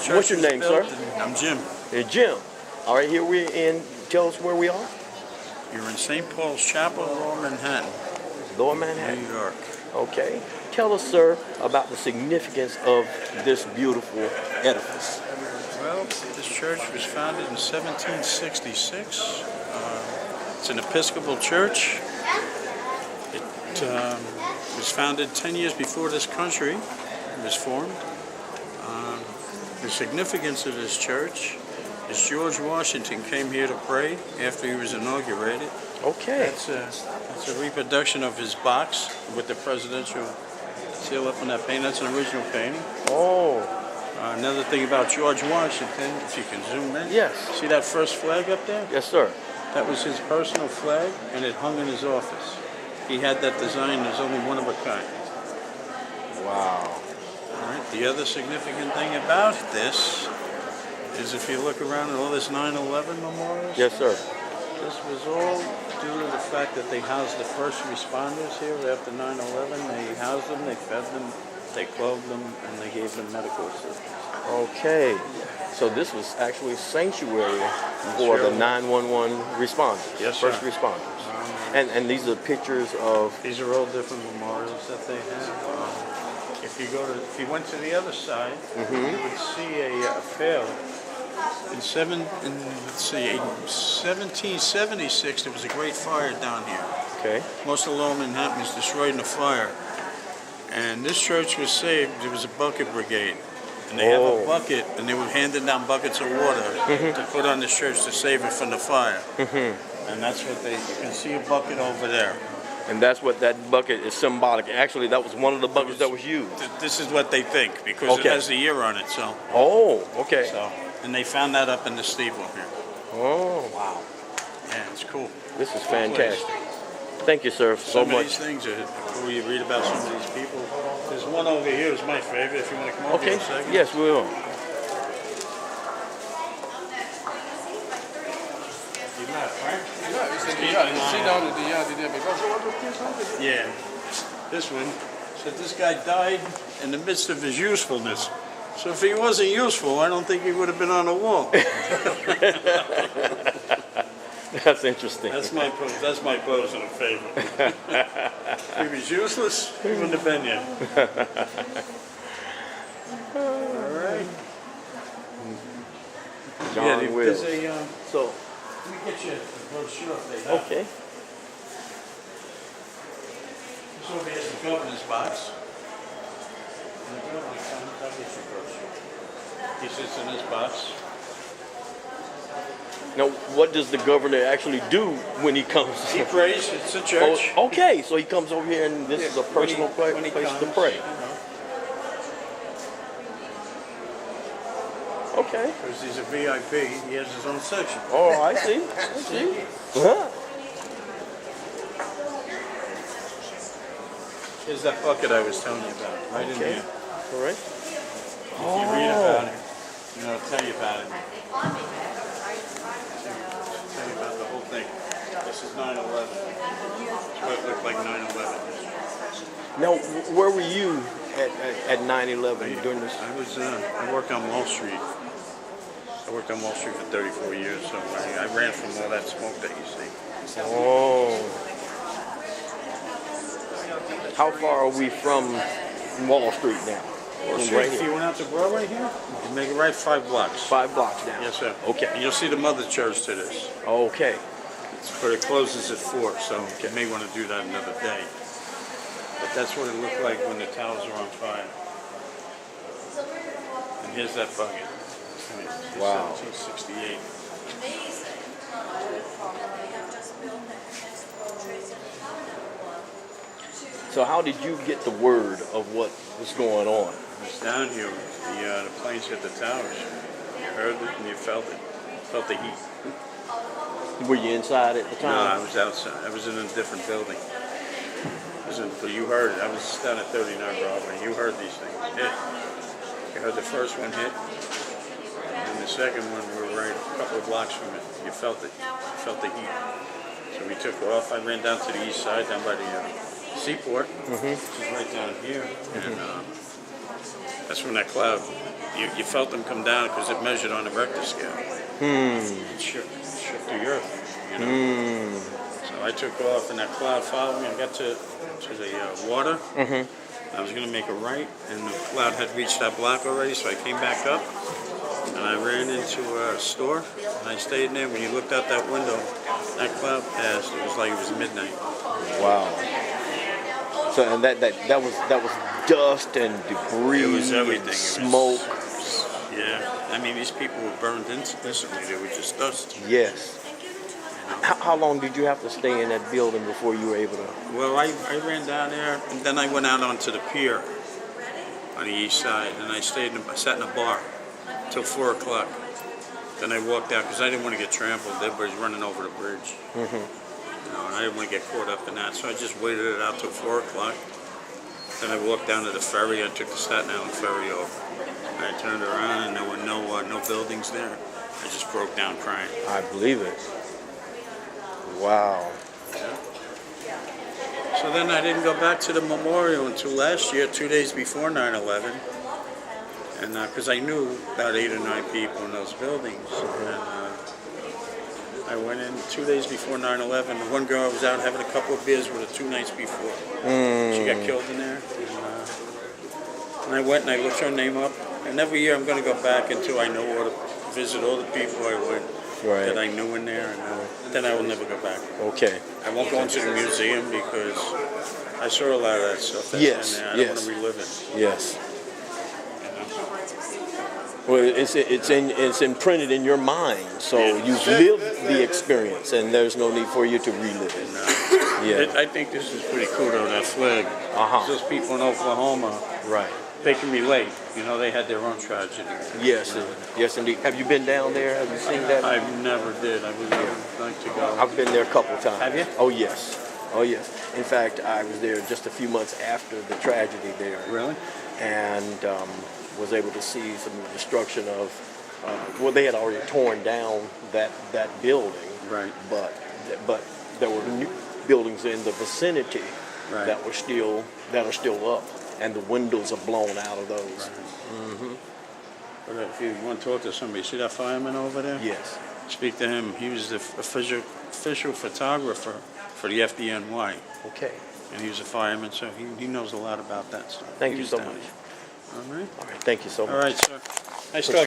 church What's your was name, built, sir? and I'm Jim. Jim. All right, here we're in. Tell us where we are. You're in St. Paul's Chapel, Lower Manhattan, Lower Manhattan. New York. Okay. Tell us, sir, about the significance of this beautiful edifice. Well, this church was founded in 1766. It's an Episcopal church. It was founded 10 years before this country was formed. The significance of this church is George Washington came here to pray after he was inaugurated. Okay. That's a reproduction of his box with the presidential seal up on that painting. That's an original painting. Oh. Another thing about George Washington, if you can zoom in. Yes. See that first flag up there? Yes, sir. That was his personal flag, and it hung in his office. He had that design. There's only one of a kind. Wow. All right. The other significant thing about this is if you look around at all this 9/11 memorials. Yes, sir. This was all due to the fact that they housed the first responders here after 9/11. They housed them, they fed them, they clothed them, and they gave them medical assistance. Okay. So this was actually sanctuary for the 911 responders. Yes, First sir. responders. And these are pictures of. These are all different memorials that they have. If you went to the other side, you would see a fail. In 1776, there was a great fire down here. Okay. Most of Lower Manhattan was destroyed in a fire. And this church was saved. There was a bucket brigade. And they have a bucket, and they were handing down buckets of water to put on this church to save it from the fire. And that's what you can see a bucket over there. And that's what that bucket is symbolic. Actually, that was one of the buckets that was used. This is what they think, because it has the year on it. So. Oh, okay. So, and they found that up in the steeple here. Oh, wow. Yeah, it's cool. This is fantastic. Thank you, sir, so Some of much. these things are cool. You read about some of these people. There's one over here who's my favorite. If you want to come over Okay. for a second. Yes, we will. Yeah. This one said this guy died in the midst of his usefulness. So if he wasn't useful, I don't think he would have been on the wall. That's interesting. That's my personal favorite. If he was useless, he wouldn't have been here. All right. John Wills. So, let me get you a brochure if they have. okay. This over here is the governor's box. When the governor comes, I'll get you a brochure. He sits in his box. Now, what does the governor actually do when he comes? He prays. It's a church. Oh, okay, so he comes over here and this is a personal place to pray. Okay. Because he's a VIP, he has his own section. Oh, I see. I see. Uh-huh. Here's that bucket I was telling you about, right in here. All right. If you read about it, it'll tell you about it. Tell you about the whole thing. This is 9/11. That's what it looked like 9/11. Now, where were you at 9/11 during this? I worked on Wall Street. I worked on Wall Street for 34 years, so I ran from all that smoke that you see. Oh. How far are we from Wall Street now? Wall Right Street, if here. you went out to Broadway here, you make it right 5 blocks. 5 blocks down. Yes, sir. Okay. And you'll see the mother church to this. Okay. But it closes at 4, so you may want to do that another day. But that's what it looked like when the towers were on fire. And here's that bucket. Wow. 1768. So how did you get the word of what was going on? It's down here. The planes hit the towers. You heard it and you felt it. Felt the heat. Were you inside at the No, I time? was outside. I was in a different building. But you heard it. I was down at 39 Broadway. You heard these things hit. You heard the first one hit. And the second one, we were right a couple of blocks from it. You felt it. You felt the heat. So we took off. I ran down to the east side, down by the seaport, which is right down here. And That's when that cloud, you felt them come down because it measured on the Richter scale. It shook the earth, you know. So I took off, and that cloud followed me. I got to the water. I was going to make a right, and the cloud had reached that block already, so I came back up, and I ran into a store, and I stayed in there. When you looked out that window, that cloud passed. It was like it was midnight. Wow. So and that was dust and debris. It was everything. And smoke. Yeah. I mean, these people were burned instantly. They were just dust. Yes. How long did you have to stay in that building before you were able to? Well, I ran down there, and then I went out onto the pier on the east side, and I sat in a bar till 4 o'clock. Then I walked out because I didn't want to get trampled. Everybody's running over the bridge. You know, and I didn't want to get caught up in that, so I just waited it out till 4 o'clock. Then I walked down to the ferry. I took the Staten Island ferry over. I turned around, and there were no buildings there. I just broke down crying. I believe it. Wow. Yeah. So then I didn't go back to the memorial until last year, 2 days before 9/11, and because I knew about 8 or 9 people in those buildings, and I went in 2 days before 9/11. The one girl was out having a couple of beers with her 2 nights before. She got killed in there, and I went and I looked her name up. And every year I'm going to go back until I know visit all the people I went. That I knew in there, and then I will never go back. Okay. I won't go into the museum because I saw a lot of that stuff that's in there. I don't want to relive it. Yes. Well, it's imprinted in your mind, so you've lived the experience, and there's no need for you to relive it. No. Yeah. I think this is pretty cool though, that flag. Those people in Oklahoma, right? They can relate. You know, they had their own tragedy. Yes, yes, indeed. Have you been down there? Have you seen that? I never did. I would like to go. I've been there a couple times. Have you? Oh yes, oh yes. In fact, I was there just a few months after the tragedy there. Really? And was able to see some of the destruction of. Well, they had already torn down that building. Right. But there were new buildings in the vicinity that are still up. And the windows are blown out of those. Right. But if you want to talk to somebody, see that fireman over there? Yes. Speak to him. He was the official photographer for the FDNY. Okay. And he was a fireman, so he knows a lot about that stuff. Thank you so much. All right. All right. Thank you so much. All right, sir. Nice talking.